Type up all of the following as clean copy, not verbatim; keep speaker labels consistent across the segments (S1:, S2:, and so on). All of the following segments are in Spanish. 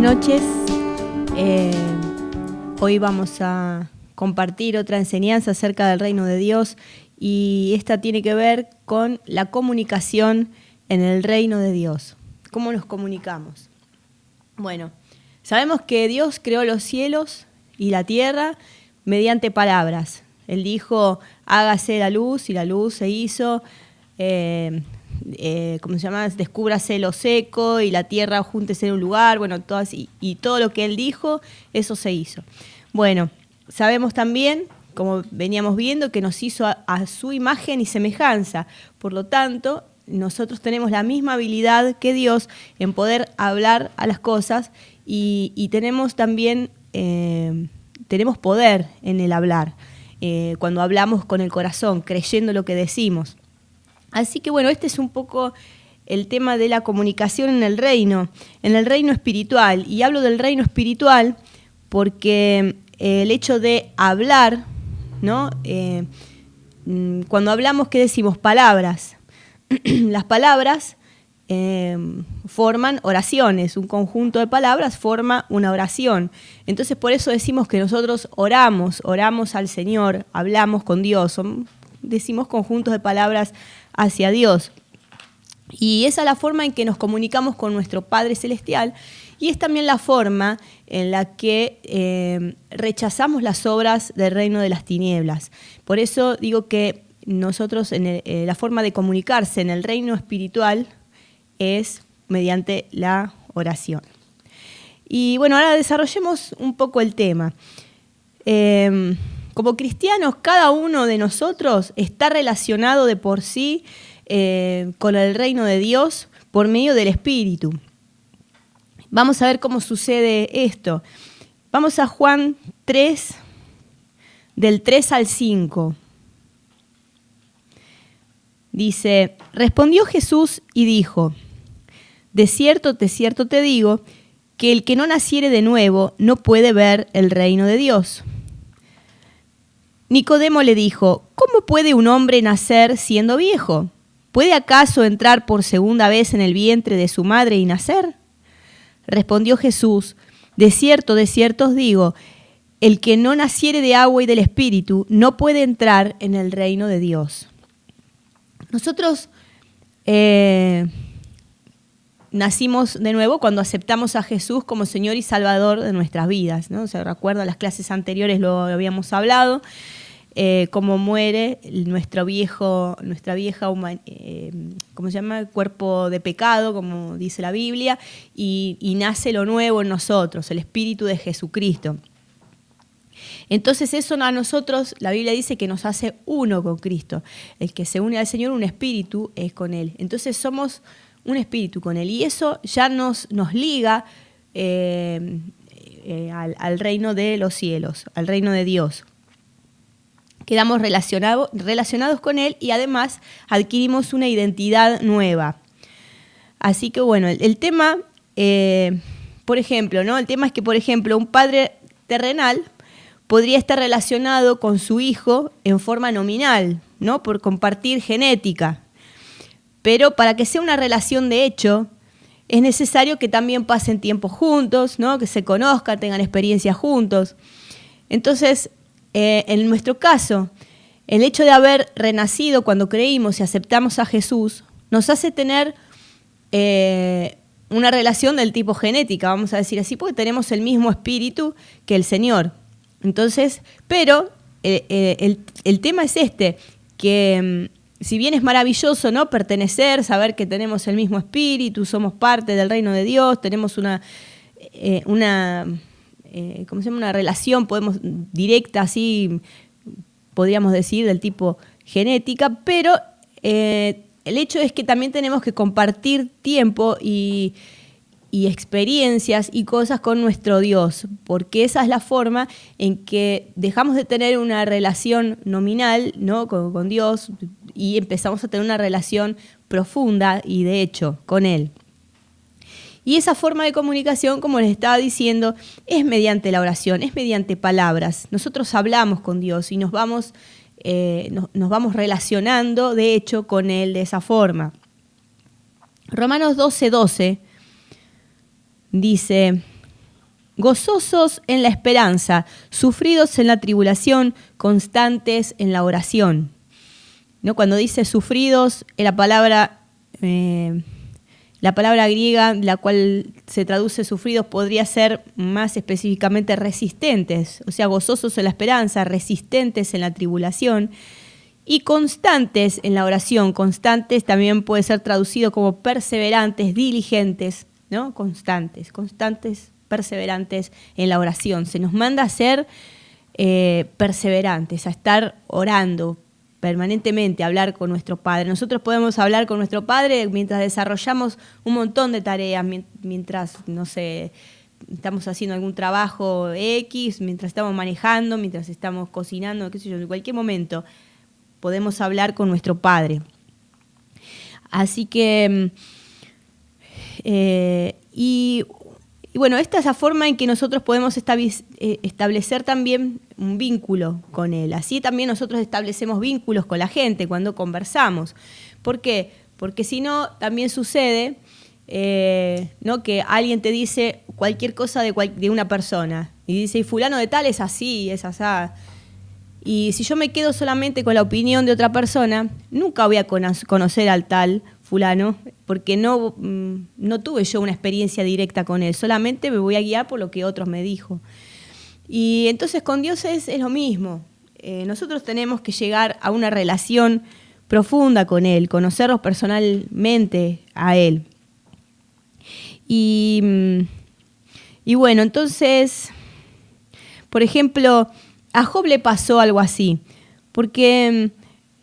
S1: noches. Hoy vamos a compartir otra enseñanza acerca del reino de Dios y esta tiene que ver con la comunicación en el reino de Dios. ¿Cómo nos comunicamos? Bueno, sabemos que Dios creó los cielos y la tierra mediante palabras. Él dijo, hágase la luz, y la luz se hizo. ¿Cómo se llama? Descúbrase lo seco y la tierra júntese en un lugar. Bueno, y todo lo que Él dijo, eso se hizo. Bueno, sabemos también, como veníamos viendo, que nos hizo a su imagen y semejanza. Por lo tanto, nosotros tenemos la misma habilidad que Dios en poder hablar a las cosas y tenemos también tenemos poder en el hablar. Cuando hablamos con el corazón, creyendo lo que decimos. Así que bueno, este es un poco el tema de la comunicación en el reino espiritual. Y hablo del reino espiritual porque el hecho de hablar, ¿no? Cuando hablamos, ¿qué decimos? Palabras. Las palabras forman oraciones, un conjunto de palabras forma una oración. Entonces por eso decimos que nosotros oramos al Señor, hablamos con Dios, decimos conjuntos de palabras hacia Dios. Y esa es la forma en que nos comunicamos con nuestro Padre Celestial y es también la forma en la que rechazamos las obras del reino de las tinieblas. Por eso digo que nosotros la forma de comunicarse en el reino espiritual es mediante la oración. Y bueno, ahora desarrollemos un poco el tema. Como cristianos, cada uno de nosotros está relacionado de por sí con el reino de Dios por medio del Espíritu. Vamos a ver cómo sucede esto. Vamos a Juan 3, del 3 al 5. Dice, respondió Jesús y dijo, de cierto te digo, que el que no naciere de nuevo no puede ver el reino de Dios. Nicodemo le dijo, ¿cómo puede un hombre nacer siendo viejo? ¿Puede acaso entrar por segunda vez en el vientre de su madre y nacer? Respondió Jesús, de cierto os digo, el que no naciere de agua y del Espíritu no puede entrar en el reino de Dios. Nosotros nacimos de nuevo cuando aceptamos a Jesús como Señor y Salvador de nuestras vidas, ¿no? Se recuerda, las clases anteriores lo habíamos hablado, cómo muere nuestra vieja ¿cómo se llama? Cuerpo de pecado, como dice la Biblia, y nace lo nuevo en nosotros, el Espíritu de Jesucristo. Entonces eso a nosotros, la Biblia dice que nos hace uno con Cristo. El que se une al Señor, un espíritu es con Él. Entonces somos un espíritu con Él. Y eso ya nos liga al reino de los cielos, al reino de Dios. Quedamos relacionados con Él y además adquirimos una identidad nueva. Así que bueno, el tema, por ejemplo, ¿no? El tema es que, por ejemplo, un padre terrenal podría estar relacionado con su hijo en forma nominal, ¿no? Por compartir genética. Pero para que sea una relación de hecho, es necesario que también pasen tiempo juntos, ¿no? Que se conozcan, tengan experiencias juntos. Entonces, en nuestro caso, el hecho de haber renacido cuando creímos y aceptamos a Jesús, nos hace tener una relación del tipo genética, vamos a decir así, porque tenemos el mismo espíritu que el Señor. Entonces, pero el tema es que si bien es maravilloso, ¿no? Pertenecer, saber que tenemos el mismo espíritu, somos parte del reino de Dios, tenemos una relación, directa, así podríamos decir, del tipo genética, pero el hecho es que también tenemos que compartir tiempo y experiencias y cosas con nuestro Dios, porque esa es la forma en que dejamos de tener una relación nominal, ¿no? con Dios y empezamos a tener una relación profunda y de hecho con Él. Y esa forma de comunicación, como les estaba diciendo, es mediante la oración, es mediante palabras. Nosotros hablamos con Dios y nos vamos relacionando, de hecho, con Él de esa forma. Romanos 12:12 dice, gozosos en la esperanza, sufridos en la tribulación, constantes en la oración. ¿No? Cuando dice sufridos, la palabra griega, la cual se traduce sufridos, podría ser más específicamente resistentes, o sea, gozosos en la esperanza, resistentes en la tribulación y constantes en la oración. Constantes también puede ser traducido como perseverantes, diligentes, ¿no? Constantes, perseverantes en la oración. Se nos manda a ser perseverantes, a estar orando permanentemente, a hablar con nuestro Padre. Nosotros podemos hablar con nuestro Padre mientras desarrollamos un montón de tareas, mientras, no sé, estamos haciendo algún trabajo X, mientras estamos manejando, mientras estamos cocinando, qué sé yo, en cualquier momento podemos hablar con nuestro Padre. Así que, y bueno, esta es la forma en que nosotros podemos establecer también un vínculo con Él. Así también nosotros establecemos vínculos con la gente cuando conversamos. ¿Por qué? Porque si no, también sucede ¿no? que alguien te dice cualquier cosa de una persona y dice, y fulano de tal es así, es asá. Y si yo me quedo solamente con la opinión de otra persona, nunca voy a conocer al tal fulano, porque no tuve yo una experiencia directa con él, solamente me voy a guiar por lo que otros me dijo. Y entonces con Dios es lo mismo. Nosotros tenemos que llegar a una relación profunda con Él, conocerlos personalmente a Él. Y bueno, entonces, por ejemplo, a Job le pasó algo así, porque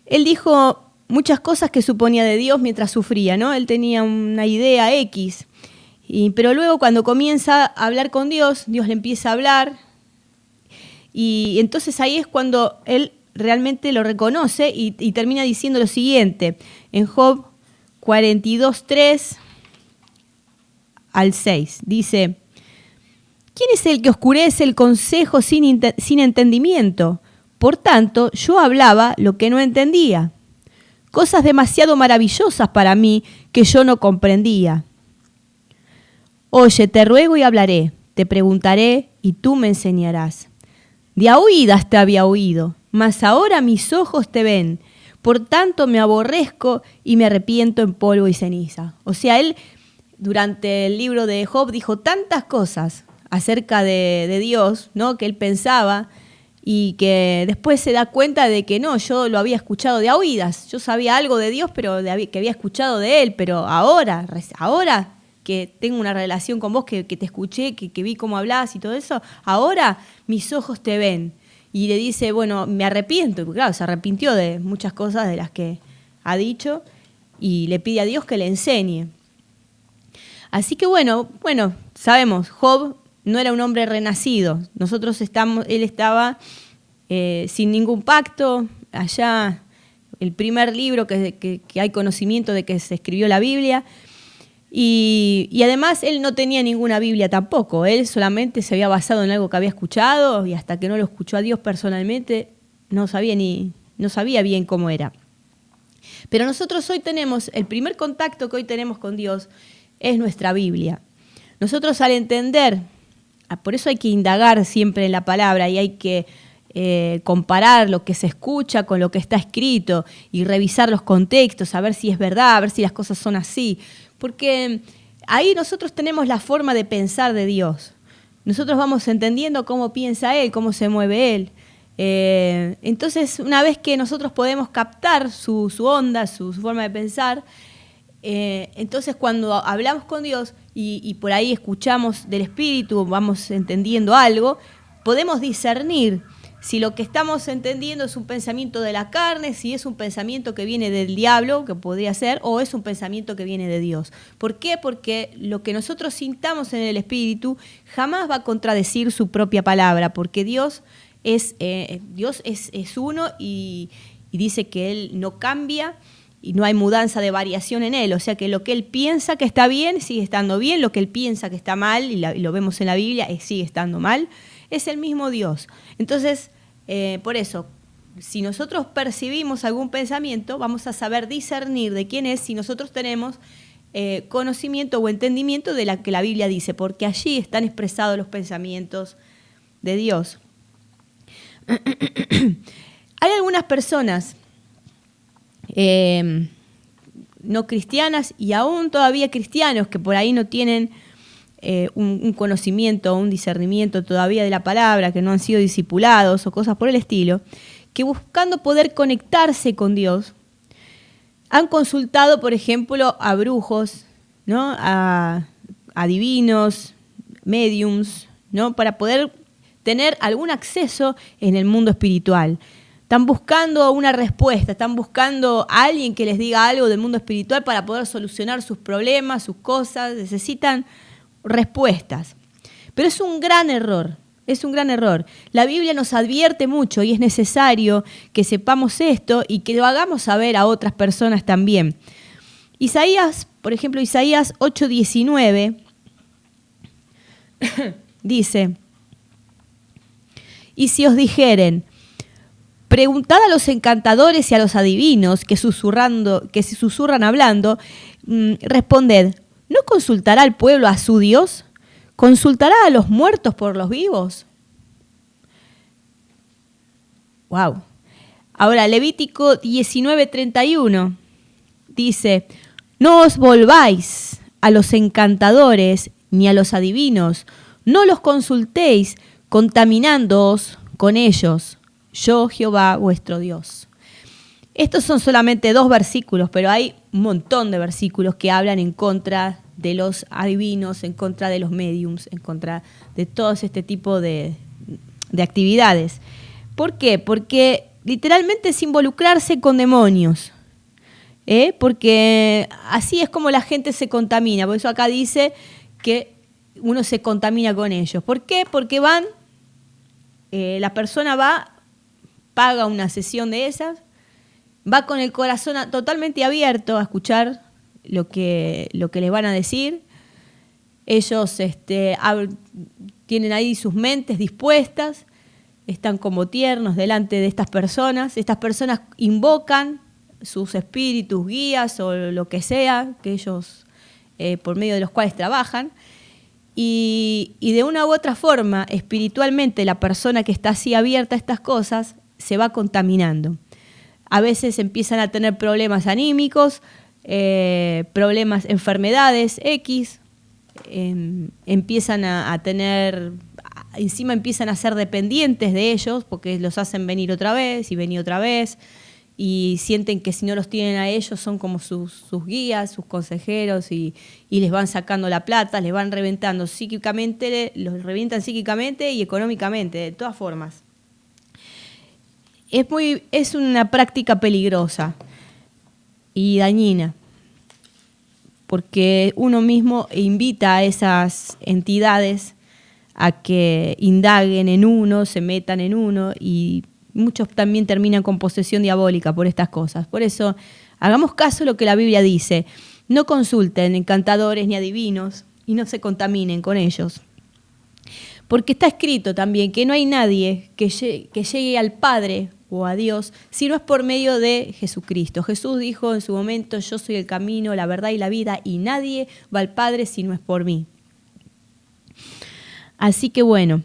S1: él dijo muchas cosas que suponía de Dios mientras sufría, ¿no? Él tenía una idea X, pero luego cuando comienza a hablar con Dios, Dios le empieza a hablar, y entonces ahí es cuando él realmente lo reconoce y termina diciendo lo siguiente, en Job 42:3 al 6, dice: ¿quién es el que oscurece el consejo sin entendimiento? Por tanto, yo hablaba lo que no entendía. Cosas demasiado maravillosas para mí que yo no comprendía. Oye, te ruego y hablaré, te preguntaré y tú me enseñarás. De a oídas te había oído, mas ahora mis ojos te ven. Por tanto me aborrezco y me arrepiento en polvo y ceniza. O sea, él durante el libro de Job dijo tantas cosas acerca de Dios, ¿no? Que él pensaba y que después se da cuenta de que no, yo lo había escuchado de a oídas. Yo sabía algo de Dios, pero que había escuchado de Él, pero ahora que tengo una relación con vos, que te escuché, que vi cómo hablás y todo eso, ahora mis ojos te ven. Y le dice, bueno, me arrepiento. Porque claro, se arrepintió de muchas cosas de las que ha dicho y le pide a Dios que le enseñe. Así que bueno, sabemos, Job no era un hombre renacido. Él estaba sin ningún pacto. Allá, el primer libro que hay conocimiento de que se escribió la Biblia. Y además él no tenía ninguna Biblia tampoco. Él solamente se había basado en algo que había escuchado y hasta que no lo escuchó a Dios personalmente no sabía bien cómo era. Pero nosotros hoy tenemos, el primer contacto que hoy tenemos con Dios es nuestra Biblia. Nosotros al entender, por eso hay que indagar siempre en la palabra y hay que comparar lo que se escucha con lo que está escrito y revisar los contextos, a ver si es verdad, a ver si las cosas son así. Porque ahí nosotros tenemos la forma de pensar de Dios. Nosotros vamos entendiendo cómo piensa Él, cómo se mueve Él. Entonces, una vez que nosotros podemos captar su onda, su forma de pensar, entonces cuando hablamos con Dios y por ahí escuchamos del Espíritu, vamos entendiendo algo, podemos discernir si lo que estamos entendiendo es un pensamiento de la carne, si es un pensamiento que viene del diablo, que podría ser, o es un pensamiento que viene de Dios. ¿Por qué? Porque lo que nosotros sintamos en el Espíritu jamás va a contradecir su propia palabra, porque Dios es uno y dice que Él no cambia y no hay mudanza de variación en Él. O sea que lo que Él piensa que está bien, sigue estando bien, lo que Él piensa que está mal, y lo vemos en la Biblia, sigue estando mal. Es el mismo Dios. Entonces, por eso, si nosotros percibimos algún pensamiento, vamos a saber discernir de quién es si nosotros tenemos conocimiento o entendimiento de la que la Biblia dice, porque allí están expresados los pensamientos de Dios. Hay algunas personas no cristianas y aún todavía cristianos que por ahí no tienen un conocimiento o un discernimiento todavía de la palabra, que no han sido discipulados o cosas por el estilo, que buscando poder conectarse con Dios, han consultado, por ejemplo, a brujos, ¿no? a divinos, mediums, ¿no? Para poder tener algún acceso en el mundo espiritual. Están buscando una respuesta, están buscando a alguien que les diga algo del mundo espiritual para poder solucionar sus problemas, sus cosas, necesitan respuestas. Pero es un gran error, es un gran error. La Biblia nos advierte mucho y es necesario que sepamos esto y que lo hagamos saber a otras personas también. Isaías, por ejemplo, Isaías 8:19 dice: y si os dijeren, preguntad a los encantadores y a los adivinos que si susurran hablando, responded, ¿no consultará el pueblo a su Dios? ¿Consultará a los muertos por los vivos? Wow. Ahora, Levítico 19:31 dice: no os volváis a los encantadores ni a los adivinos, no los consultéis contaminándoos con ellos. Yo, Jehová, vuestro Dios. Estos son solamente 2 versículos, pero hay un montón de versículos que hablan en contra de los adivinos, en contra de los mediums, en contra de todo este tipo de actividades. ¿Por qué? Porque literalmente es involucrarse con demonios. Porque así es como la gente se contamina. Por eso acá dice que uno se contamina con ellos. ¿Por qué? Porque la persona va, paga una sesión de esas, va con el corazón totalmente abierto a escuchar lo que les van a decir. Ellos tienen ahí sus mentes dispuestas, están como tiernos delante de estas personas. Estas personas invocan sus espíritus, guías o lo que sea, que ellos por medio de los cuales trabajan. Y de una u otra forma, espiritualmente, la persona que está así abierta a estas cosas se va contaminando. A veces empiezan a tener problemas anímicos, problemas, enfermedades X, empiezan a tener, encima empiezan a ser dependientes de ellos porque los hacen venir otra vez y venir otra vez, y sienten que si no los tienen a ellos son como sus guías, sus consejeros, y les van sacando la plata, les van reventando psíquicamente, los revientan psíquicamente y económicamente, de todas formas. Es una práctica peligrosa y dañina, porque uno mismo invita a esas entidades a que indaguen en uno, se metan en uno, y muchos también terminan con posesión diabólica por estas cosas. Por eso, hagamos caso a lo que la Biblia dice. No consulten encantadores ni adivinos y no se contaminen con ellos. Porque está escrito también que no hay nadie que llegue al Padre o a Dios si no es por medio de Jesucristo. Jesús dijo en su momento: yo soy el camino, la verdad y la vida, y nadie va al Padre si no es por mí. Así que bueno,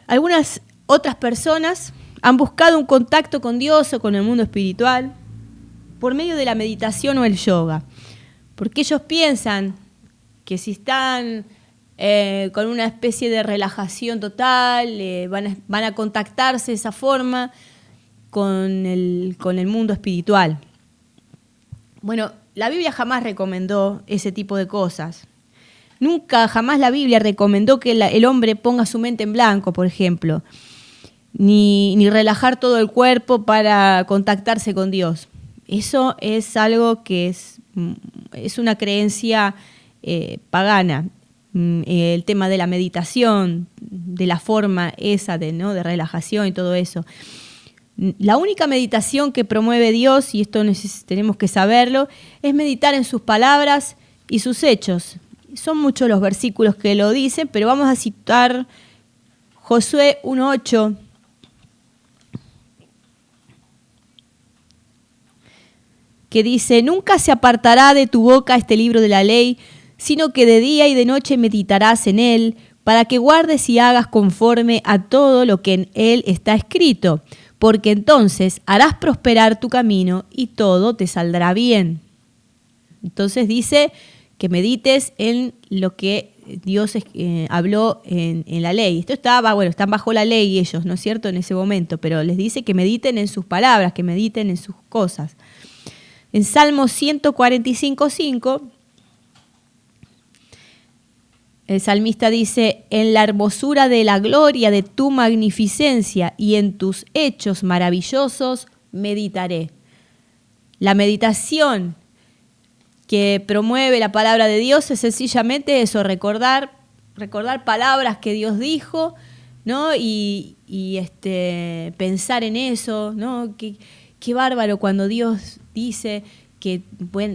S1: algunas otras personas han buscado un contacto con Dios o con el mundo espiritual por medio de la meditación o el yoga, porque ellos piensan que si están con una especie de relajación total, van a contactarse de esa forma con el mundo espiritual. Bueno, la Biblia jamás recomendó ese tipo de cosas. Nunca, jamás la Biblia recomendó que el hombre ponga su mente en blanco, por ejemplo, ni relajar todo el cuerpo para contactarse con Dios. Eso es algo que es una creencia pagana. El tema de la meditación, de la forma esa de relajación y todo eso. La única meditación que promueve Dios, y esto tenemos que saberlo, es meditar en sus palabras y sus hechos. Son muchos los versículos que lo dicen, pero vamos a citar Josué 1:8. que dice: nunca se apartará de tu boca este libro de la ley, sino que de día y de noche meditarás en él, para que guardes y hagas conforme a todo lo que en él está escrito, porque entonces harás prosperar tu camino y todo te saldrá bien. Entonces dice que medites en lo que Dios habló en la ley. Esto están bajo la ley ellos, ¿no es cierto?, en ese momento, pero les dice que mediten en sus palabras, que mediten en sus cosas. En Salmo 145:5, el salmista dice: en la hermosura de la gloria de tu magnificencia y en tus hechos maravillosos meditaré. La meditación que promueve la palabra de Dios es sencillamente eso, recordar palabras que Dios dijo, ¿no? Y pensar en eso, ¿no? Qué bárbaro cuando Dios dice que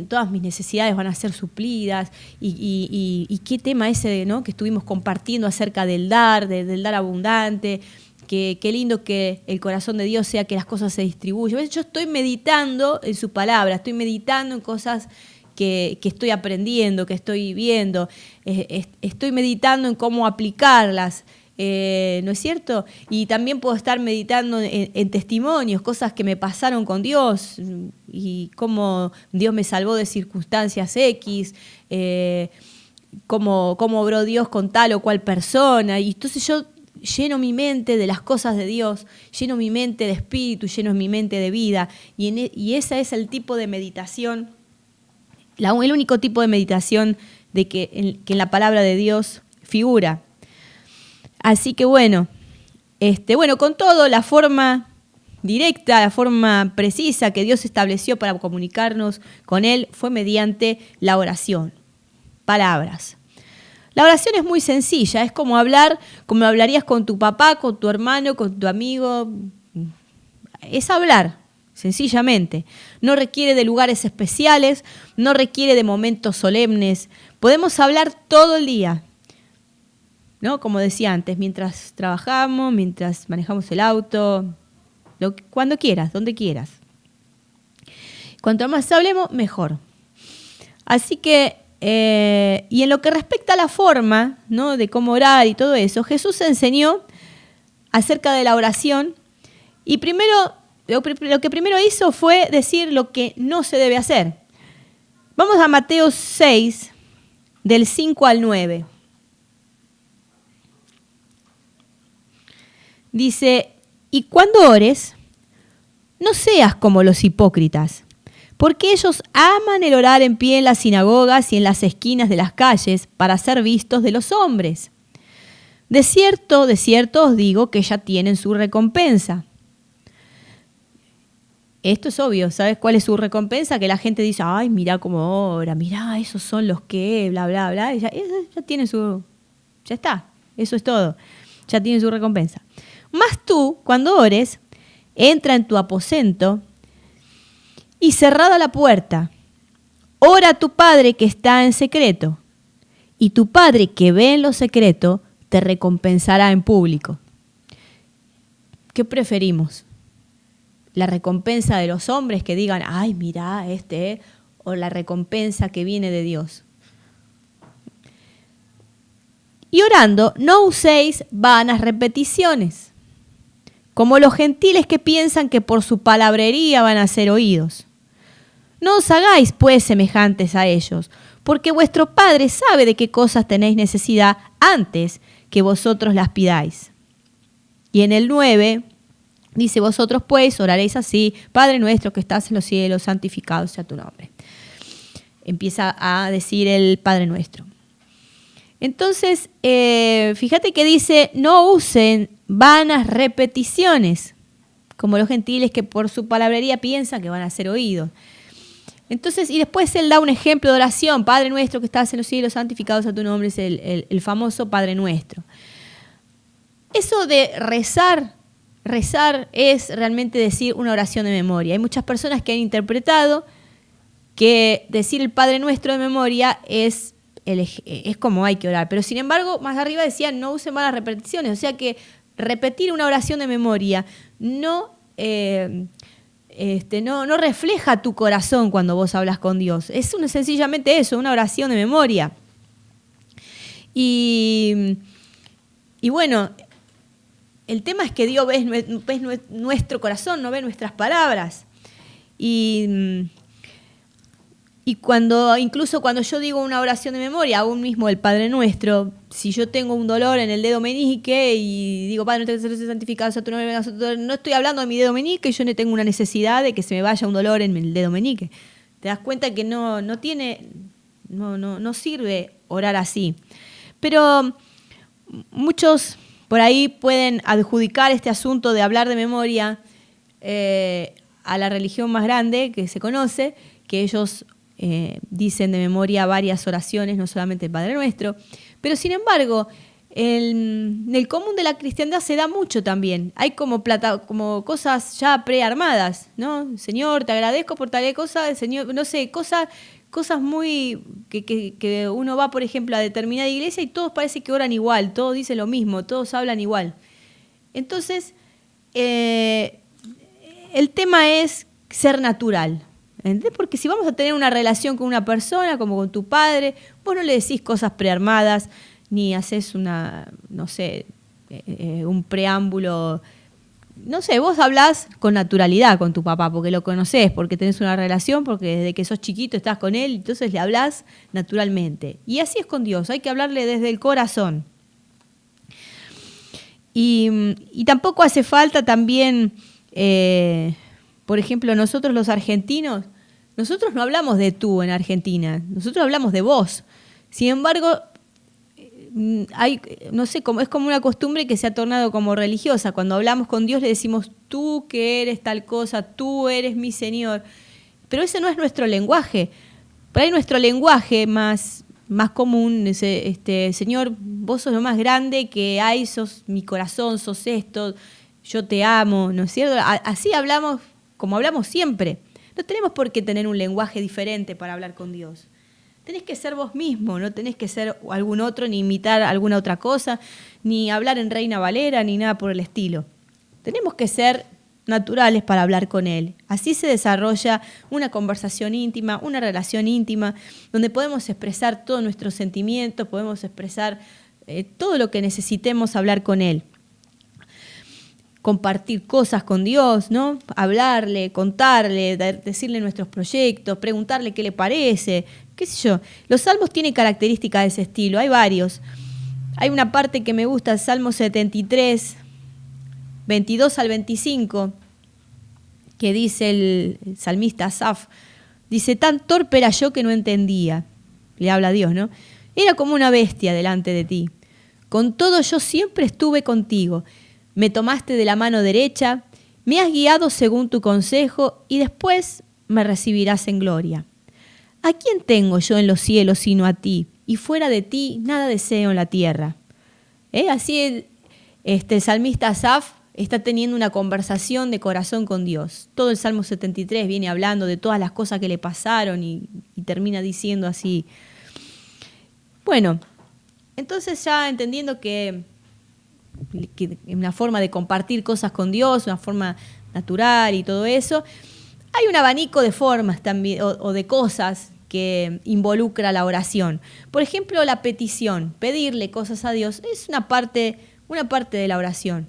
S1: todas mis necesidades van a ser suplidas, y qué tema ese, ¿no?, que estuvimos compartiendo acerca del dar abundante. Qué lindo que el corazón de Dios sea que las cosas se distribuyan. Yo estoy meditando en su palabra, estoy meditando en cosas que estoy aprendiendo, que estoy viendo, estoy meditando en cómo aplicarlas, ¿no es cierto? Y también puedo estar meditando en testimonios, cosas que me pasaron con Dios y cómo Dios me salvó de circunstancias X, cómo obró Dios con tal o cual persona. Y entonces yo lleno mi mente de las cosas de Dios, lleno mi mente de espíritu, lleno mi mente de vida. Y ese es el tipo de meditación, el único tipo de meditación que en la palabra de Dios figura. Así que bueno, con todo, la forma directa, la forma precisa que Dios estableció para comunicarnos con Él fue mediante la oración, palabras. La oración es muy sencilla, es como hablarías con tu papá, con tu hermano, con tu amigo. Es hablar, sencillamente. No requiere de lugares especiales, no requiere de momentos solemnes. Podemos hablar todo el día, ¿no? Como decía antes, mientras trabajamos, mientras manejamos el auto, cuando quieras, donde quieras. Cuanto más hablemos, mejor. Así que, y en lo que respecta a la forma, ¿no?, de cómo orar y todo eso, Jesús enseñó acerca de la oración, y lo que primero hizo fue decir lo que no se debe hacer. Vamos a Mateo 6, del 5 al 9. Dice: y cuando ores, no seas como los hipócritas, porque ellos aman el orar en pie en las sinagogas y en las esquinas de las calles para ser vistos de los hombres. De cierto os digo que ya tienen su recompensa. Esto es obvio, ¿sabes cuál es su recompensa? Que la gente dice: ay, mirá cómo ora, mirá, esos son los que, bla, bla, bla. Ya tienen ya está, eso es todo, ya tienen su recompensa. Mas tú, cuando ores, entra en tu aposento y cerrada la puerta, ora a tu Padre que está en secreto, y tu Padre que ve en lo secreto te recompensará en público. ¿Qué preferimos? ¿La recompensa de los hombres que digan: ay, mirá, o la recompensa que viene de Dios? Y orando, no uséis vanas repeticiones, como los gentiles que piensan que por su palabrería van a ser oídos. No os hagáis, pues, semejantes a ellos, porque vuestro Padre sabe de qué cosas tenéis necesidad antes que vosotros las pidáis. Y en el 9 dice: vosotros pues oraréis así: Padre nuestro que estás en los cielos, santificado sea tu nombre. Empieza a decir el Padre nuestro. Entonces, fíjate que dice: no usen vanas repeticiones, como los gentiles que por su palabrería piensan que van a ser oídos. Entonces, y después él da un ejemplo de oración: Padre nuestro que estás en los cielos, santificado sea tu nombre, es el famoso Padre nuestro. Eso de rezar es realmente decir una oración de memoria. Hay muchas personas que han interpretado que decir el Padre Nuestro de memoria es como hay que orar. Pero sin embargo, más arriba decía: no usen malas repeticiones. O sea que repetir una oración de memoria no no refleja tu corazón cuando vos hablas con Dios. Es sencillamente eso, una oración de memoria. Y bueno, el tema es que Dios ve nuestro corazón, no ve nuestras palabras. Y incluso cuando yo digo una oración de memoria, aún mismo el Padre Nuestro, si yo tengo un dolor en el dedo meñique y digo, Padre Nuestro que seas santificado sea tu nombre, no estoy hablando de mi dedo meñique y yo no tengo una necesidad de que se me vaya un dolor en el dedo meñique. Te das cuenta que no sirve orar así. Pero muchos por ahí pueden adjudicar este asunto de hablar de memoria a la religión más grande que se conoce, que ellos dicen de memoria varias oraciones, no solamente el Padre Nuestro, pero sin embargo, en el común de la cristiandad se da mucho también. Hay como cosas ya prearmadas, ¿no? Señor, te agradezco por tal cosa, Señor, no sé, cosas muy que uno va, por ejemplo, a determinada iglesia y todos parece que oran igual, todos dicen lo mismo, todos hablan igual. Entonces, el tema es ser natural. ¿Entendés? Porque si vamos a tener una relación con una persona, como con tu padre, vos no le decís cosas prearmadas, ni haces un preámbulo. No sé, vos hablás con naturalidad con tu papá, porque lo conocés, porque tenés una relación, porque desde que sos chiquito estás con él, entonces le hablás naturalmente. Y así es con Dios, hay que hablarle desde el corazón. Y tampoco hace falta también... por ejemplo, nosotros los argentinos, nosotros no hablamos de tú en Argentina, nosotros hablamos de vos. Sin embargo, es como una costumbre que se ha tornado como religiosa. Cuando hablamos con Dios le decimos tú que eres tal cosa, tú eres mi Señor. Pero ese no es nuestro lenguaje. Por ahí nuestro lenguaje más común es, Señor, vos sos lo más grande que hay, sos mi corazón, sos esto, yo te amo, ¿no es cierto? Así hablamos como hablamos siempre. No tenemos por qué tener un lenguaje diferente para hablar con Dios. Tenés que ser vos mismo, no tenés que ser algún otro, ni imitar alguna otra cosa, ni hablar en Reina Valera, ni nada por el estilo. Tenemos que ser naturales para hablar con Él. Así se desarrolla una conversación íntima, una relación íntima, donde podemos expresar todos nuestros sentimientos, podemos expresar todo lo que necesitemos hablar con Él. Compartir cosas con Dios, ¿no? Hablarle, contarle, decirle nuestros proyectos, preguntarle qué le parece, qué sé yo. Los salmos tienen características de ese estilo, hay varios. Hay una parte que me gusta, el Salmo 73, 22 al 25, que dice el salmista Asaf, dice, tan torpe era yo que no entendía. Le habla a Dios, ¿no? Era como una bestia delante de ti. Con todo yo siempre estuve contigo. Me tomaste de la mano derecha, me has guiado según tu consejo y después me recibirás en gloria. ¿A quién tengo yo en los cielos sino a ti? Y fuera de ti nada deseo en la tierra. Así el salmista Asaf está teniendo una conversación de corazón con Dios. Todo el Salmo 73 viene hablando de todas las cosas que le pasaron y termina diciendo así. Bueno, entonces ya entendiendo que una forma de compartir cosas con Dios, una forma natural y todo eso, hay un abanico de formas también o de cosas que involucra la oración. Por ejemplo, la petición, pedirle cosas a Dios, es una parte de la oración.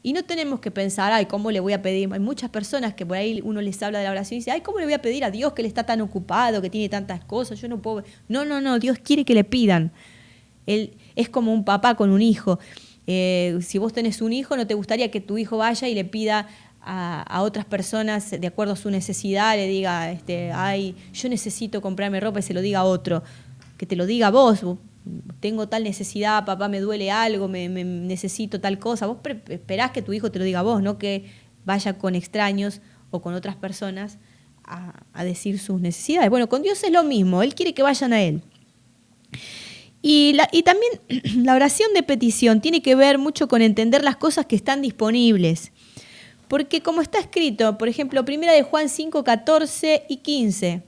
S1: Y no tenemos que pensar, ay, ¿cómo le voy a pedir? Hay muchas personas que por ahí uno les habla de la oración y dice, ay, ¿cómo le voy a pedir a Dios que él está tan ocupado, que tiene tantas cosas? Yo no puedo. No, Dios quiere que le pidan. Él es como un papá con un hijo. Si vos tenés un hijo, no te gustaría que tu hijo vaya y le pida a otras personas de acuerdo a su necesidad, le diga, ay, yo necesito comprarme ropa y se lo diga a otro. Que te lo diga a vos, tengo tal necesidad, papá, me duele algo, me necesito tal cosa. Vos esperás que tu hijo te lo diga a vos, no que vaya con extraños o con otras personas a decir sus necesidades. Bueno, con Dios es lo mismo, Él quiere que vayan a Él. Y también la oración de petición tiene que ver mucho con entender las cosas que están disponibles. Porque como está escrito, por ejemplo, 1 de Juan 5, 14 y 15,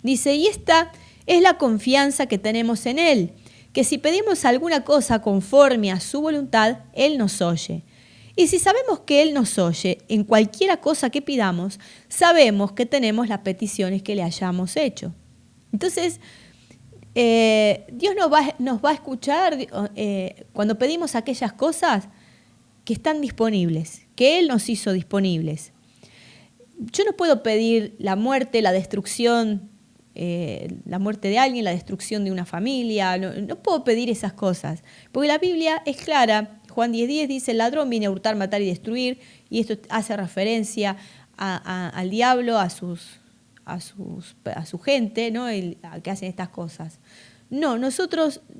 S1: dice, y esta es la confianza que tenemos en Él, que si pedimos alguna cosa conforme a su voluntad, Él nos oye. Y si sabemos que Él nos oye en cualquiera cosa que pidamos, sabemos que tenemos las peticiones que le hayamos hecho. Entonces, Dios nos va a escuchar cuando pedimos aquellas cosas que están disponibles, que Él nos hizo disponibles. Yo no puedo pedir la muerte, la destrucción, la muerte de alguien, la destrucción de una familia. No puedo pedir esas cosas, porque la Biblia es clara. Juan 10:10 dice, el ladrón viene a hurtar, matar y destruir, y esto hace referencia al diablo, a su gente, ¿no? Que hacen estas cosas. No,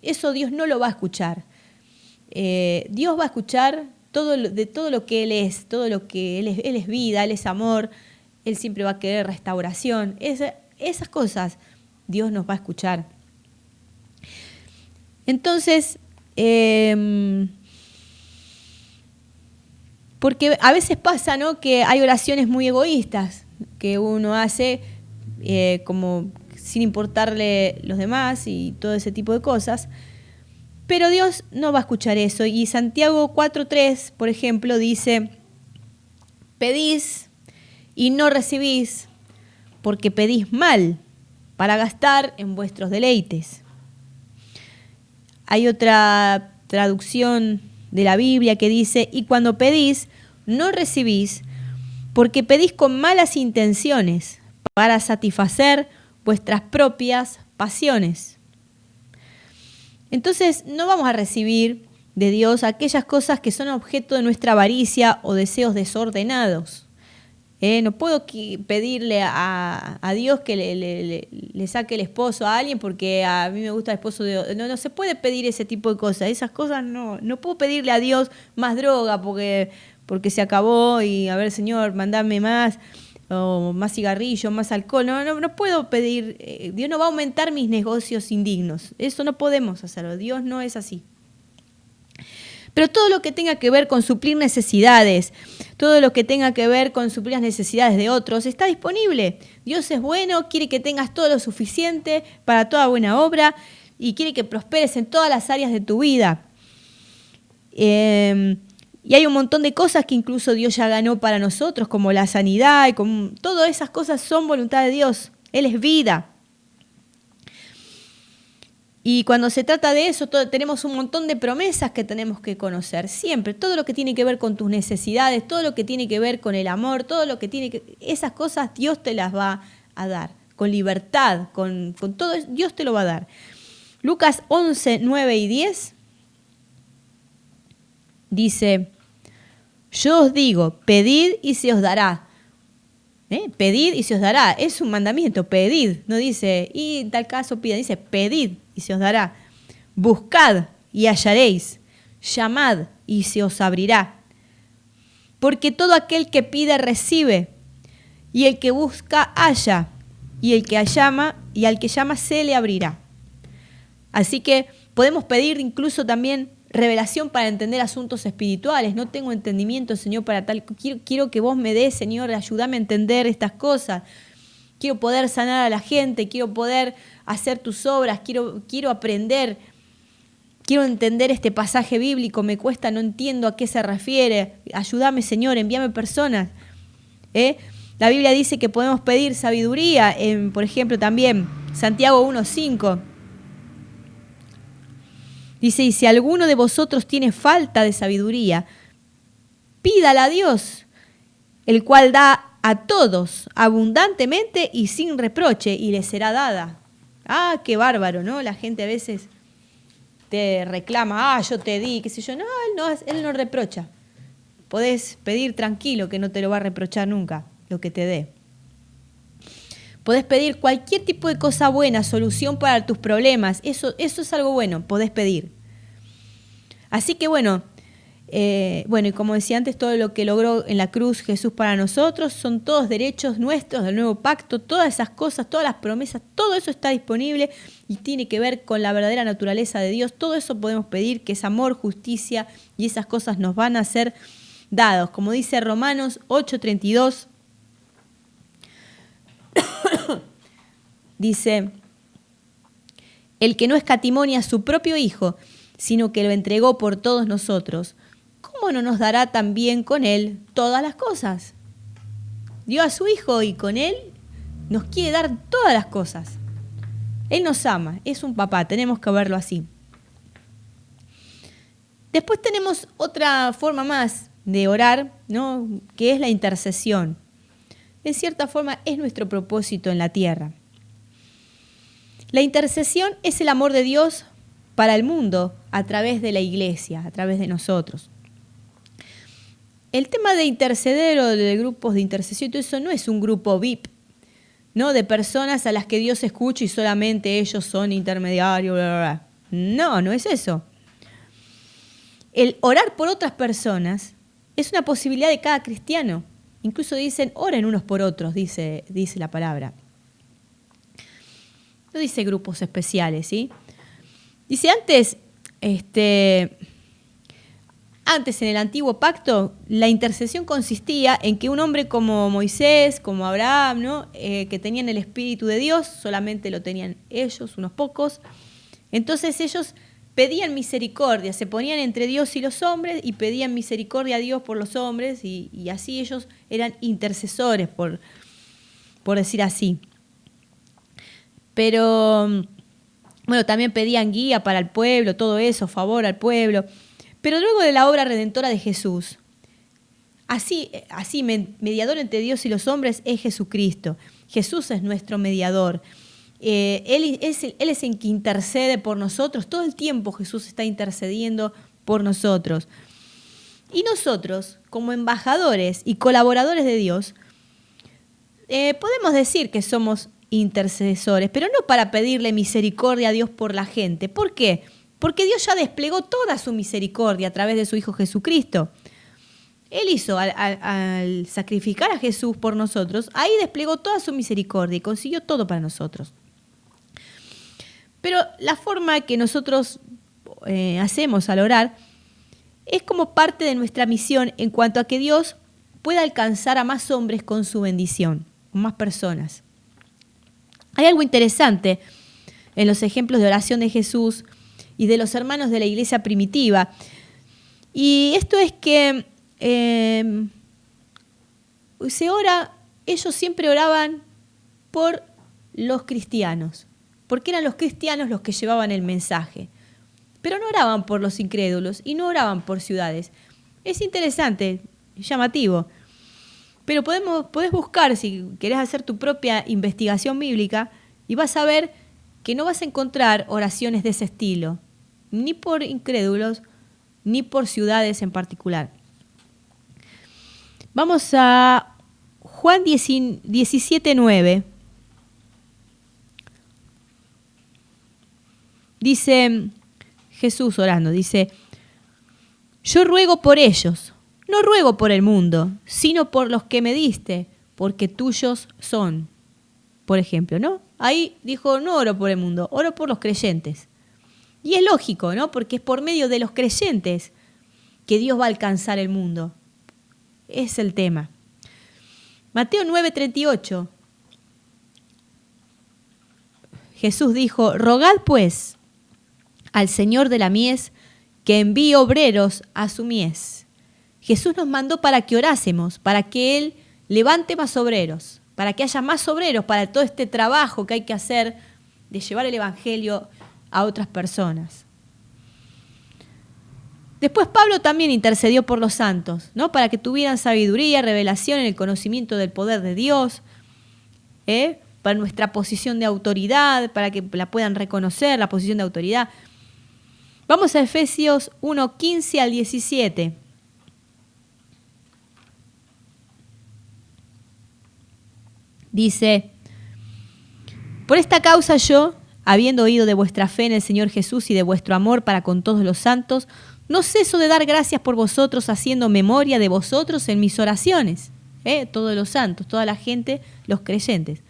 S1: eso Dios no lo va a escuchar. Dios va a escuchar todo lo que Él es, todo lo que Él es vida, Él es amor, Él siempre va a querer restauración. Esas cosas Dios nos va a escuchar. Entonces, porque a veces pasa, ¿no?, que hay oraciones muy egoístas que uno hace como sin importarle los demás y todo ese tipo de cosas. Pero Dios no va a escuchar eso. Y Santiago 4:3, por ejemplo, dice, pedís y no recibís, porque pedís mal para gastar en vuestros deleites. Hay otra traducción de la Biblia que dice, y cuando pedís, no recibís, porque pedís con malas intenciones para satisfacer vuestras propias pasiones. Entonces, no vamos a recibir de Dios aquellas cosas que son objeto de nuestra avaricia o deseos desordenados. No puedo pedirle a Dios que le saque el esposo a alguien porque a mí me gusta el esposo de... No se puede pedir ese tipo de cosas. Esas cosas no puedo pedirle a Dios más droga porque se acabó y a ver, Señor, mandame más, o más cigarrillo, más alcohol. No puedo pedir. Dios no va a aumentar mis negocios indignos. Eso no podemos hacerlo. Dios no es así. Pero todo lo que tenga que ver con suplir necesidades, todo lo que tenga que ver con suplir las necesidades de otros, está disponible. Dios es bueno, quiere que tengas todo lo suficiente para toda buena obra y quiere que prosperes en todas las áreas de tu vida. Y hay un montón de cosas que incluso Dios ya ganó para nosotros, como la sanidad, y todas esas cosas son voluntad de Dios. Él es vida. Y cuando se trata de eso, tenemos un montón de promesas que tenemos que conocer. Siempre, todo lo que tiene que ver con tus necesidades, todo lo que tiene que ver con el amor, todo lo que tiene que... Esas cosas Dios te las va a dar, con libertad, con todo, Dios te lo va a dar. Lucas 11, 9 y 10 dice, yo os digo, pedid y se os dará. Pedid y se os dará. Es un mandamiento, pedid. No dice, y en tal caso pida, dice, pedid y se os dará. Buscad y hallaréis. Llamad y se os abrirá. Porque todo aquel que pide recibe, y el que busca halla, y el que llama y al que llama se le abrirá. Así que podemos pedir incluso también revelación para entender asuntos espirituales. No tengo entendimiento, Señor, para tal. Quiero que vos me des, Señor, ayúdame a entender estas cosas. Quiero poder sanar a la gente, quiero poder hacer tus obras, quiero aprender, quiero entender este pasaje bíblico, me cuesta, no entiendo a qué se refiere. Ayúdame, Señor, envíame personas. La Biblia dice que podemos pedir sabiduría, por ejemplo, también Santiago 1:5. Dice, y si alguno de vosotros tiene falta de sabiduría, pídala a Dios, el cual da a todos abundantemente y sin reproche, y le será dada. Ah, qué bárbaro, ¿no? La gente a veces te reclama, yo te di, qué sé yo. No, él no reprocha. Podés pedir tranquilo que no te lo va a reprochar nunca lo que te dé. Podés pedir cualquier tipo de cosa buena, solución para tus problemas. Eso es algo bueno, podés pedir. Así que bueno, y como decía antes, todo lo que logró en la cruz Jesús para nosotros son todos derechos nuestros del nuevo pacto, todas esas cosas, todas las promesas, todo eso está disponible y tiene que ver con la verdadera naturaleza de Dios. Todo eso podemos pedir, que es amor, justicia, y esas cosas nos van a ser dados. Como dice Romanos 8:32, dice, el que no escatimó a su propio Hijo, sino que lo entregó por todos nosotros, ¿cómo no nos dará también con Él todas las cosas? Dio a su Hijo y con Él nos quiere dar todas las cosas. Él nos ama, es un papá, tenemos que verlo así. Después tenemos otra forma más de orar, ¿no? Que es la intercesión. En cierta forma es nuestro propósito en la tierra. La intercesión es el amor de Dios para el mundo a través de la iglesia, a través de nosotros. El tema de interceder o de grupos de intercesión, todo eso no es un grupo VIP, ¿no? De personas a las que Dios escucha y solamente ellos son intermediarios, bla, bla, bla. No, no es eso. El orar por otras personas es una posibilidad de cada cristiano. Incluso dicen, oren unos por otros, dice la palabra. No dice grupos especiales, ¿sí? Dice antes en el antiguo pacto, la intercesión consistía en que un hombre como Moisés, como Abraham, ¿no? Que tenían el Espíritu de Dios, solamente lo tenían ellos, unos pocos. Entonces ellos pedían misericordia, se ponían entre Dios y los hombres y pedían misericordia a Dios por los hombres y así ellos eran intercesores, por decir así. Pero, bueno, también pedían guía para el pueblo, todo eso, favor al pueblo. Pero luego de la obra redentora de Jesús, así mediador entre Dios y los hombres es Jesucristo. Jesús es nuestro mediador. Él es el que intercede por nosotros. Todo el tiempo Jesús está intercediendo por nosotros. Y nosotros, como embajadores y colaboradores de Dios, podemos decir que somos intercesores, pero no para pedirle misericordia a Dios por la gente. ¿Por qué? Porque Dios ya desplegó toda su misericordia a través de su Hijo Jesucristo. Él hizo, al sacrificar a Jesús por nosotros, ahí desplegó toda su misericordia y consiguió todo para nosotros. Pero la forma que nosotros hacemos al orar es como parte de nuestra misión en cuanto a que Dios pueda alcanzar a más hombres con su bendición, con más personas. Hay algo interesante en los ejemplos de oración de Jesús y de los hermanos de la iglesia primitiva. Y esto es que ellos siempre oraban por los cristianos, porque eran los cristianos los que llevaban el mensaje. Pero no oraban por los incrédulos y no oraban por ciudades. Es interesante, llamativo. Pero podés buscar, si querés hacer tu propia investigación bíblica, y vas a ver que no vas a encontrar oraciones de ese estilo, ni por incrédulos, ni por ciudades en particular. Vamos a Juan 17:9. Dice Jesús orando, dice, yo ruego por ellos, no ruego por el mundo, sino por los que me diste, porque tuyos son. Por ejemplo, ¿no? Ahí dijo, no oro por el mundo, oro por los creyentes. Y es lógico, ¿no? Porque es por medio de los creyentes que Dios va a alcanzar el mundo. Es el tema. Mateo 9:38. Jesús dijo, rogad pues al Señor de la mies que envíe obreros a su mies. Jesús nos mandó para que orásemos, para que Él levante más obreros, para que haya más obreros para todo este trabajo que hay que hacer de llevar el Evangelio a otras personas. Después Pablo también intercedió por los santos, ¿no? Para que tuvieran sabiduría, revelación en el conocimiento del poder de Dios, para nuestra posición de autoridad, para que la puedan reconocer, la posición de autoridad. Vamos a Efesios 1:15 al 17. Dice, por esta causa yo, habiendo oído de vuestra fe en el Señor Jesús y de vuestro amor para con todos los santos, no ceso de dar gracias por vosotros, haciendo memoria de vosotros en mis oraciones. Todos los santos, toda la gente, los creyentes.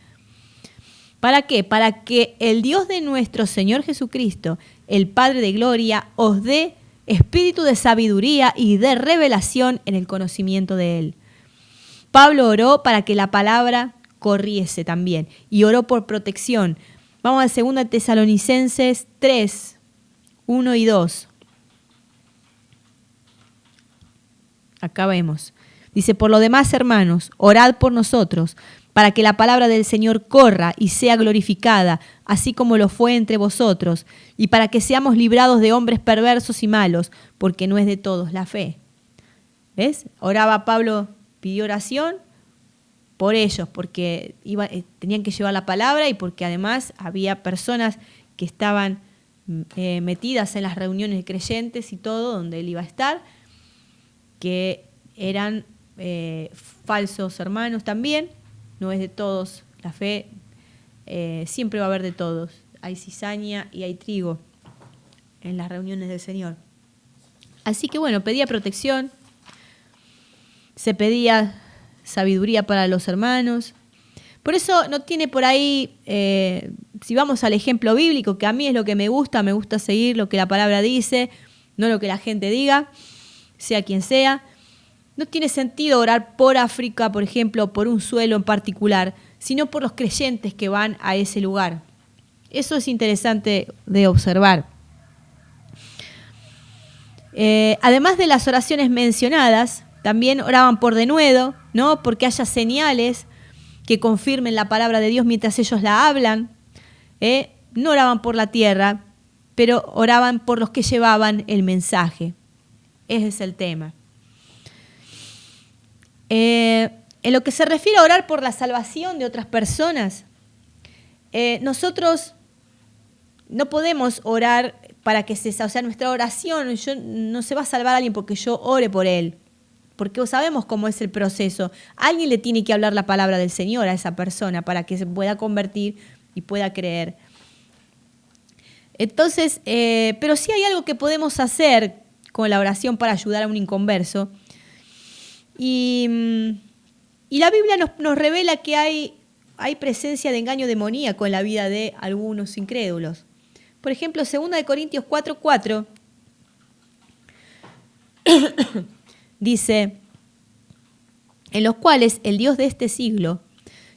S1: ¿Para qué? Para que el Dios de nuestro Señor Jesucristo, el Padre de gloria, os dé espíritu de sabiduría y de revelación en el conocimiento de Él. Pablo oró para que la palabra corriese también y oró por protección. Vamos a 2 Tesalonicenses 3, 1 y 2. Acá vemos. Dice, por lo demás, hermanos, orad por nosotros, para que la palabra del Señor corra y sea glorificada, así como lo fue entre vosotros, y para que seamos librados de hombres perversos y malos, porque no es de todos la fe. ¿Ves? Oraba Pablo, pidió oración por ellos, porque tenían que llevar la palabra y porque además había personas que estaban metidas en las reuniones de creyentes y todo, donde él iba a estar, que eran falsos hermanos también. No es de todos la fe, siempre va a haber de todos. Hay cizaña y hay trigo en las reuniones del Señor. Así que bueno, pedía protección, se pedía sabiduría para los hermanos. Por eso no tiene por ahí, si vamos al ejemplo bíblico, que a mí es lo que me gusta seguir lo que la palabra dice, no lo que la gente diga, sea quien sea. No tiene sentido orar por África, por ejemplo, por un suelo en particular, sino por los creyentes que van a ese lugar. Eso es interesante de observar. Además de las oraciones mencionadas, también oraban por denuedo, ¿no? Porque haya señales que confirmen la palabra de Dios mientras ellos la hablan. No oraban por la tierra, pero oraban por los que llevaban el mensaje. Ese es el tema. En lo que se refiere a orar por la salvación de otras personas, nosotros no podemos orar para que o sea, nuestra oración, no se va a salvar a alguien porque yo ore por él, porque sabemos cómo es el proceso. Alguien le tiene que hablar la palabra del Señor a esa persona para que se pueda convertir y pueda creer. Entonces, pero sí hay algo que podemos hacer con la oración para ayudar a un inconverso. Y la Biblia nos revela que hay presencia de engaño demoníaco en la vida de algunos incrédulos. Por ejemplo, 2 Corintios 4:4 dice, en los cuales el Dios de este siglo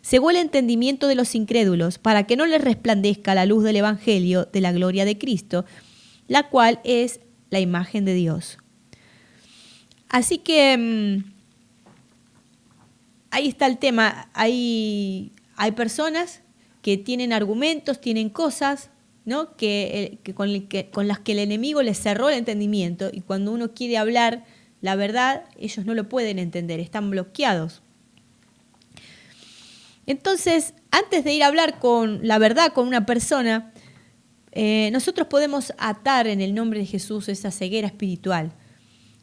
S1: cegó el entendimiento de los incrédulos para que no les resplandezca la luz del Evangelio de la gloria de Cristo, la cual es la imagen de Dios. Así que ahí está el tema. Hay personas que tienen argumentos, tienen cosas, ¿no? Con las que el enemigo les cerró el entendimiento, y cuando uno quiere hablar la verdad, ellos no lo pueden entender, están bloqueados. Entonces, antes de ir a hablar con la verdad con una persona, nosotros podemos atar en el nombre de Jesús esa ceguera espiritual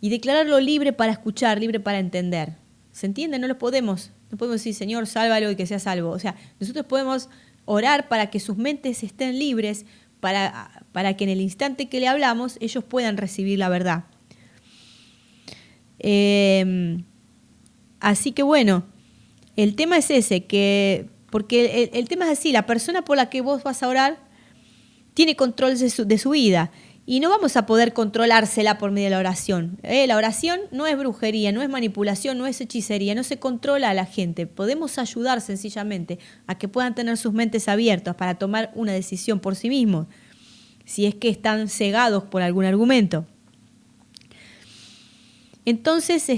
S1: y declararlo libre para escuchar, libre para entender. ¿Se entiende? No podemos decir, Señor, sálvalo y que sea salvo. O sea, nosotros podemos orar para que sus mentes estén libres, para que en el instante que le hablamos, ellos puedan recibir la verdad. Así que bueno, el tema es ese, porque el tema es así, la persona por la que vos vas a orar tiene control de su vida. Y no vamos a poder controlársela por medio de la oración. La oración no es brujería, no es manipulación, no es hechicería, no se controla a la gente. Podemos ayudar sencillamente a que puedan tener sus mentes abiertas para tomar una decisión por sí mismos, si es que están cegados por algún argumento. Entonces,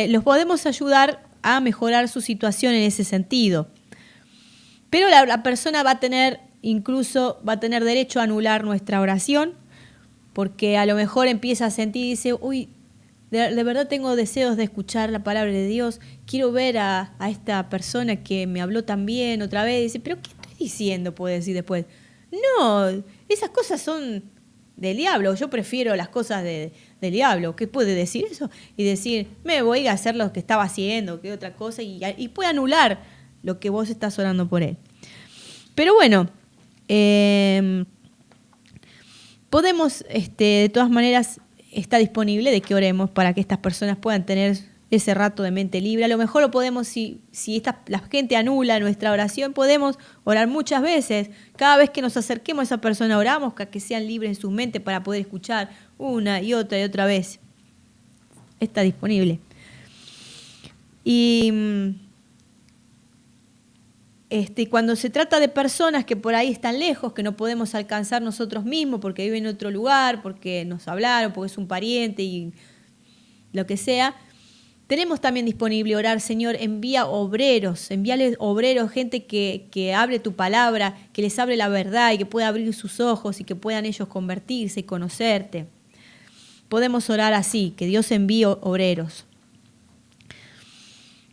S1: los podemos ayudar a mejorar su situación en ese sentido. Pero la persona va a tener derecho a anular nuestra oración, porque a lo mejor empieza a sentir y dice, uy, de verdad tengo deseos de escuchar la palabra de Dios, quiero ver a esta persona que me habló tan bien otra vez. Dice, pero ¿qué estoy diciendo? Puede decir después. No, esas cosas son del diablo, yo prefiero las cosas del diablo. ¿Qué puede decir eso? Y decir, me voy a hacer lo que estaba haciendo, que otra cosa, y puede anular lo que vos estás orando por él. Pero bueno, podemos, de todas maneras, está disponible de que oremos para que estas personas puedan tener ese rato de mente libre. A lo mejor lo podemos, si la gente anula nuestra oración, podemos orar muchas veces. Cada vez que nos acerquemos a esa persona, oramos para que sean libres en su mente para poder escuchar una y otra vez. Está disponible. Y cuando se trata de personas que por ahí están lejos, que no podemos alcanzar nosotros mismos porque viven en otro lugar, porque nos hablaron, porque es un pariente y lo que sea, Tenemos también disponible orar, Señor, envíale obreros, gente que hable tu palabra, que les hable la verdad y que pueda abrir sus ojos y que puedan ellos convertirse y conocerte. Podemos orar así, que Dios envíe obreros.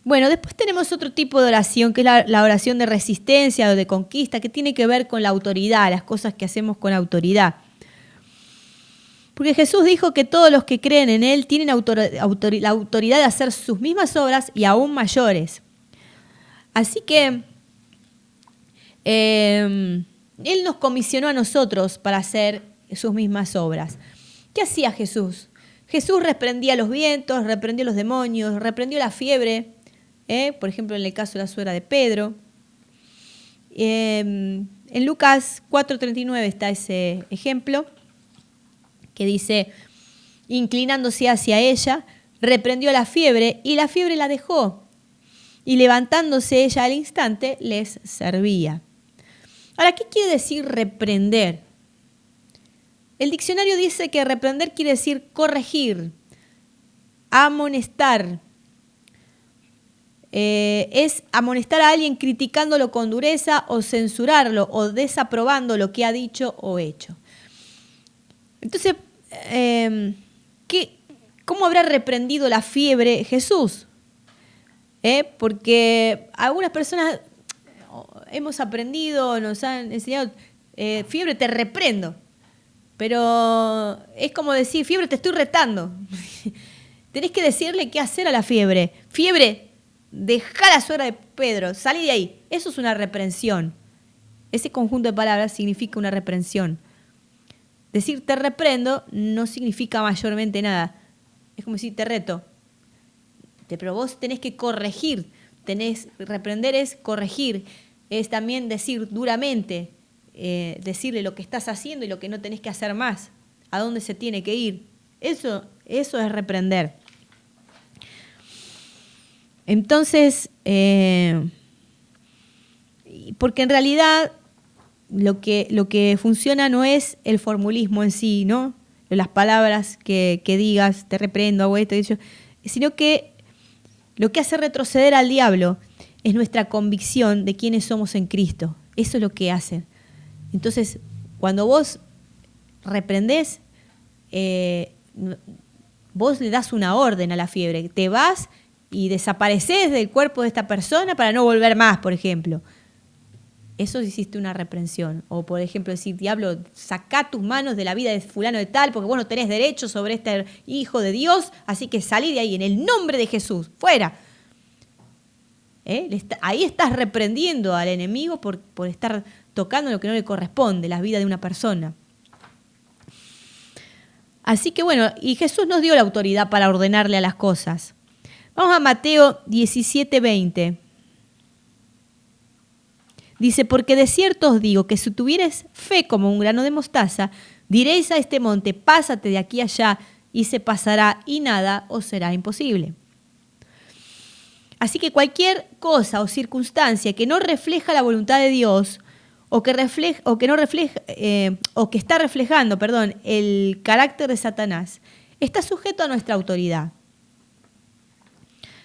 S1: Bueno, después tenemos otro tipo de oración, que es la oración de resistencia o de conquista, que tiene que ver con la autoridad, las cosas que hacemos con autoridad. Porque Jesús dijo que todos los que creen en Él tienen la autoridad de hacer sus mismas obras y aún mayores. Así que Él nos comisionó a nosotros para hacer sus mismas obras. ¿Qué hacía Jesús? Jesús reprendía los vientos, reprendió los demonios, reprendió la fiebre, por ejemplo en el caso de la suegra de Pedro. En Lucas 4:39 está ese ejemplo, que dice, inclinándose hacia ella, reprendió la fiebre y la fiebre la dejó. Y levantándose ella al instante, les servía. Ahora, ¿qué quiere decir reprender? El diccionario dice que reprender quiere decir corregir, amonestar. Es amonestar a alguien criticándolo con dureza o censurarlo o desaprobando lo que ha dicho o hecho. Entonces, ¿cómo habrá reprendido la fiebre Jesús? Porque algunas personas hemos aprendido, nos han enseñado, fiebre te reprendo, pero es como decir, fiebre te estoy retando. Tenés que decirle qué hacer a la fiebre. Fiebre, dejá la suegra de Pedro, salí de ahí. Eso es una reprensión. Ese conjunto de palabras significa una reprensión. Decir te reprendo no significa mayormente nada. Es como decir te reto. Pero vos tenés que corregir. Reprender es corregir. Es también decir duramente, decirle lo que estás haciendo y lo que no tenés que hacer más. A dónde se tiene que ir. Eso es reprender. Entonces, porque en realidad lo que funciona no es el formulismo en sí, ¿no? Las palabras que digas, te reprendo, hago esto, sino que lo que hace retroceder al diablo es nuestra convicción de quiénes somos en Cristo. Eso es lo que hace. Entonces, cuando vos reprendés, vos le das una orden a la fiebre. Te vas y desapareces del cuerpo de esta persona para no volver más, por ejemplo. Eso hiciste una reprensión. O, por ejemplo, decir, diablo, sacá tus manos de la vida de fulano de tal, porque vos no tenés derecho sobre este hijo de Dios, así que salí de ahí en el nombre de Jesús, fuera. Ahí estás reprendiendo al enemigo por estar tocando lo que no le corresponde, la vida de una persona. Así que bueno, y Jesús nos dio la autoridad para ordenarle a las cosas. Vamos a Mateo 17:20. Dice, porque de cierto os digo que si tuvieres fe como un grano de mostaza, diréis a este monte, pásate de aquí allá, y se pasará, y nada os será imposible. Así que cualquier cosa o circunstancia que no refleja la voluntad de Dios, o que está reflejando, el carácter de Satanás, está sujeto a nuestra autoridad.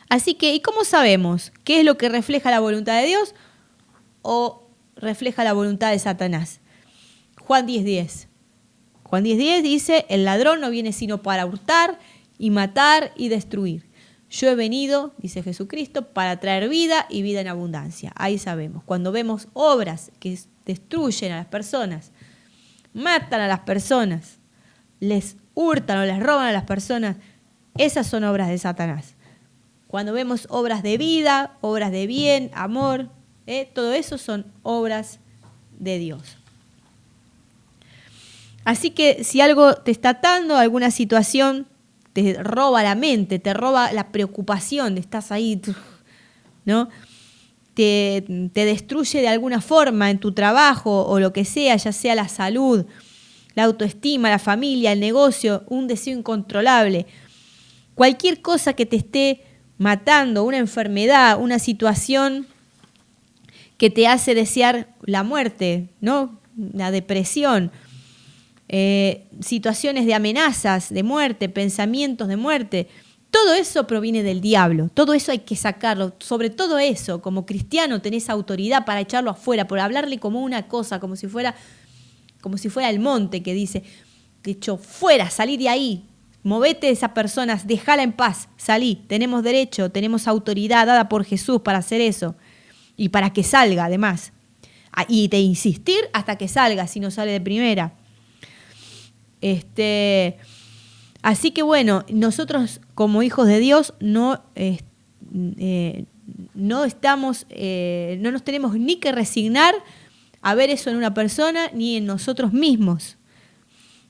S1: Así que, ¿y cómo sabemos qué es lo que refleja la voluntad de Dios o refleja la voluntad de Satanás? Juan 10:10. Juan 10:10 dice, el ladrón no viene sino para hurtar y matar y destruir. Yo he venido, dice Jesucristo, para traer vida y vida en abundancia. Ahí sabemos. Cuando vemos obras que destruyen a las personas, matan a las personas, les hurtan o les roban a las personas, esas son obras de Satanás. Cuando vemos obras de vida, obras de bien, amor, todo eso son obras de Dios. Así que si algo te está atando, alguna situación te roba la mente, te roba la preocupación, estás ahí, ¿no? Te destruye de alguna forma en tu trabajo o lo que sea, ya sea la salud, la autoestima, la familia, el negocio, un deseo incontrolable. Cualquier cosa que te esté matando, una enfermedad, una situación que te hace desear la muerte, ¿no? La depresión, situaciones de amenazas de muerte, pensamientos de muerte, Todo eso proviene del diablo, todo eso hay que sacarlo. Sobre todo eso, como cristiano tenés autoridad para echarlo afuera, por hablarle como una cosa, como si fuera el monte que dice, de hecho, fuera, salí de ahí, movete de esas personas, déjala en paz, salí. Tenemos derecho, tenemos autoridad dada por Jesús para hacer eso y para que salga además. Y de insistir hasta que salga, si no sale de primera. Así que bueno, nosotros como hijos de Dios no nos tenemos ni que resignar a ver eso en una persona ni en nosotros mismos.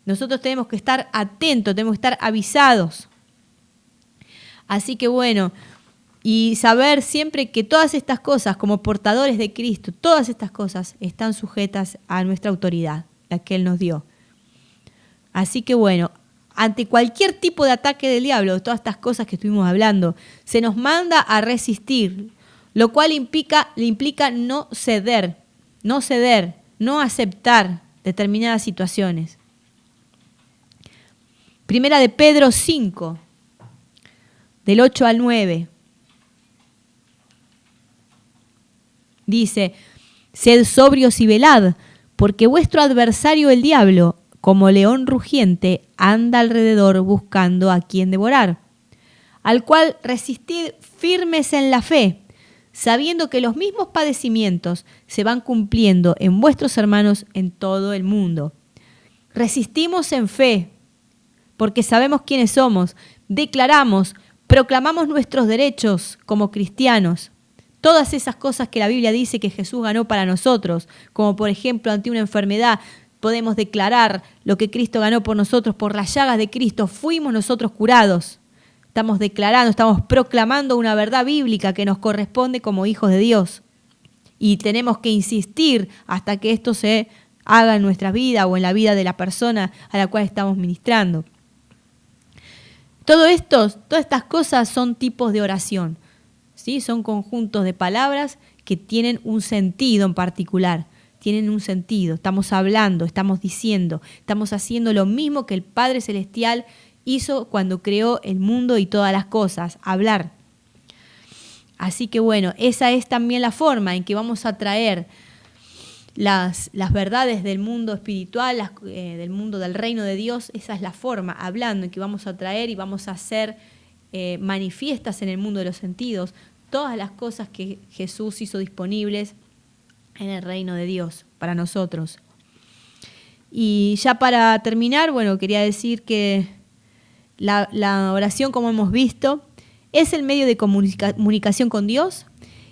S1: Nosotros tenemos que estar atentos, tenemos que estar avisados. Así que bueno, y saber siempre que todas estas cosas, como portadores de Cristo, todas estas cosas están sujetas a nuestra autoridad, la que Él nos dio. Así que bueno, ante cualquier tipo de ataque del diablo, todas estas cosas que estuvimos hablando, se nos manda a resistir, lo cual implica no ceder, no aceptar determinadas situaciones. Primera de Pedro 5, del 8 al 9. Dice, sed sobrios y velad, porque vuestro adversario el diablo, como león rugiente, anda alrededor buscando a quien devorar, al cual resistid firmes en la fe, sabiendo que los mismos padecimientos se van cumpliendo en vuestros hermanos en todo el mundo. Resistimos en fe, porque sabemos quiénes somos, declaramos, proclamamos nuestros derechos como cristianos. Todas esas cosas que la Biblia dice que Jesús ganó para nosotros, como por ejemplo ante una enfermedad, podemos declarar lo que Cristo ganó por nosotros, por las llagas de Cristo, fuimos nosotros curados. Estamos declarando, estamos proclamando una verdad bíblica que nos corresponde como hijos de Dios. Y tenemos que insistir hasta que esto se haga en nuestra vida o en la vida de la persona a la cual estamos ministrando. Todas estas cosas son tipos de oración, ¿sí? Son conjuntos de palabras que tienen un sentido en particular. Tienen un sentido, estamos hablando, estamos diciendo, estamos haciendo lo mismo que el Padre Celestial hizo cuando creó el mundo y todas las cosas, hablar. Así que bueno, esa es también la forma en que vamos a traer las verdades del mundo espiritual, del mundo del reino de Dios. Esa es la forma, hablando, en que vamos a traer y vamos a hacer manifiestas en el mundo de los sentidos todas las cosas que Jesús hizo disponibles en el reino de Dios para nosotros. Y ya para terminar, bueno, quería decir que la oración, como hemos visto, es el medio de comunicación con Dios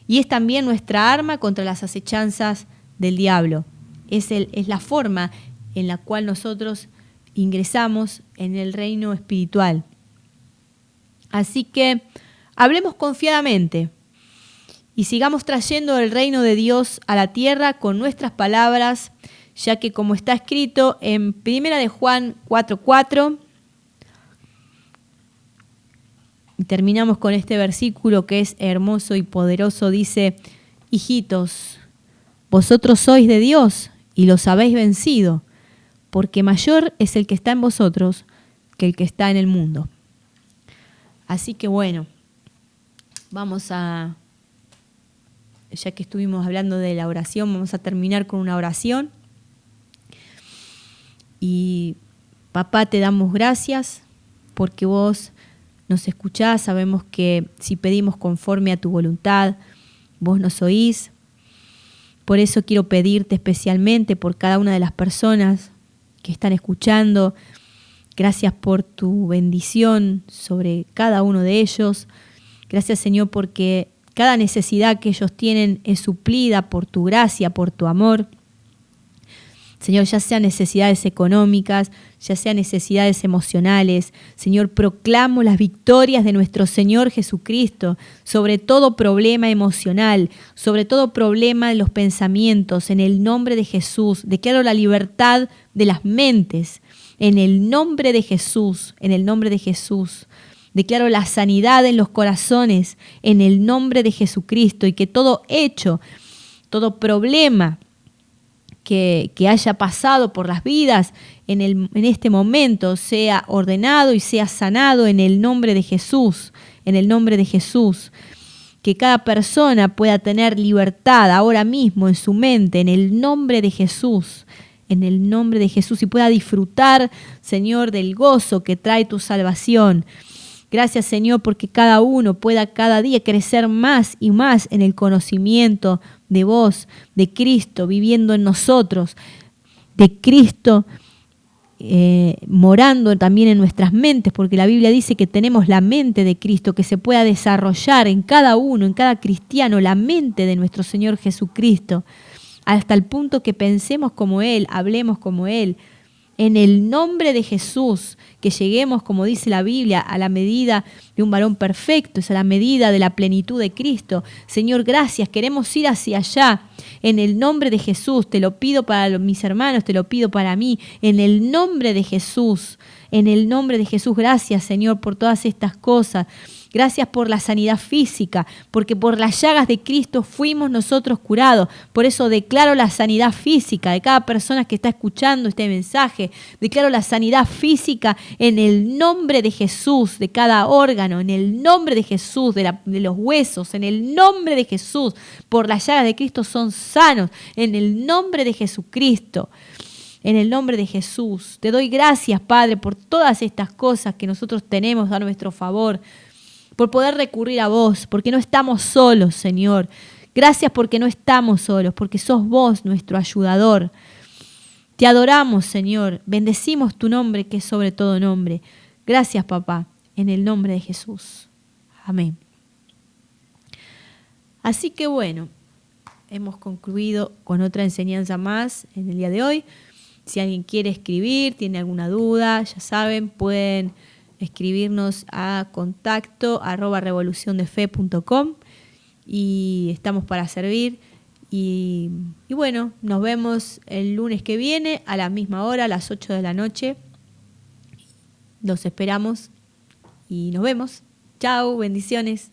S1: y es también nuestra arma contra las acechanzas del diablo. Es la forma en la cual nosotros ingresamos en el reino espiritual. Así que hablemos confiadamente y sigamos trayendo el reino de Dios a la tierra con nuestras palabras, ya que como está escrito en 1 de Juan 4:4, y terminamos con este versículo que es hermoso y poderoso, dice: hijitos, vosotros sois de Dios y los habéis vencido, porque mayor es el que está en vosotros que el que está en el mundo. Así que bueno, ya que estuvimos hablando de la oración, vamos a terminar con una oración. Y papá, te damos gracias porque vos nos escuchás, sabemos que si pedimos conforme a tu voluntad, vos nos oís. Por eso quiero pedirte especialmente por cada una de las personas que están escuchando. Gracias por tu bendición sobre cada uno de ellos. Gracias, Señor, porque cada necesidad que ellos tienen es suplida por tu gracia, por tu amor. Señor, ya sean necesidades económicas, ya sean necesidades emocionales. Señor, proclamo las victorias de nuestro Señor Jesucristo sobre todo problema emocional, sobre todo problema de los pensamientos. En el nombre de Jesús, declaro la libertad de las mentes. En el nombre de Jesús, en el nombre de Jesús. Declaro la sanidad en los corazones, en el nombre de Jesucristo, y que todo hecho, todo problema que haya pasado por las vidas en este momento sea ordenado y sea sanado en el nombre de Jesús, en el nombre de Jesús. Que cada persona pueda tener libertad ahora mismo en su mente, en el nombre de Jesús, en el nombre de Jesús, y pueda disfrutar, Señor, del gozo que trae tu salvación. Gracias, Señor, porque cada uno pueda cada día crecer más y más en el conocimiento de vos, de Cristo, viviendo en nosotros, de Cristo morando también en nuestras mentes, porque la Biblia dice que tenemos la mente de Cristo, que se pueda desarrollar en cada uno, en cada cristiano, la mente de nuestro Señor Jesucristo, hasta el punto que pensemos como Él, hablemos como Él. En el nombre de Jesús, que lleguemos, como dice la Biblia, a la medida de un varón perfecto, es a la medida de la plenitud de Cristo. Señor, gracias, queremos ir hacia allá. En el nombre de Jesús, te lo pido para mis hermanos, te lo pido para mí. En el nombre de Jesús, en el nombre de Jesús, gracias, Señor, por todas estas cosas. Gracias por la sanidad física, porque por las llagas de Cristo fuimos nosotros curados. Por eso declaro la sanidad física de cada persona que está escuchando este mensaje. Declaro la sanidad física en el nombre de Jesús, de cada órgano, en el nombre de Jesús, de los huesos, en el nombre de Jesús. Por las llagas de Cristo son sanos, en el nombre de Jesucristo. En el nombre de Jesús. Te doy gracias, Padre, por todas estas cosas que nosotros tenemos a nuestro favor. Por poder recurrir a vos, porque no estamos solos, Señor. Gracias porque no estamos solos, porque sos vos nuestro ayudador. Te adoramos, Señor. Bendecimos tu nombre, que es sobre todo nombre. Gracias, papá, en el nombre de Jesús. Amén. Así que bueno, hemos concluido con otra enseñanza más en el día de hoy. Si alguien quiere escribir, tiene alguna duda, ya saben, pueden escribirnos a contacto@revoluciondefe.com y estamos para servir. Y bueno, nos vemos el lunes que viene a la misma hora, a las 8 de la noche. Los esperamos y nos vemos. Chao, bendiciones.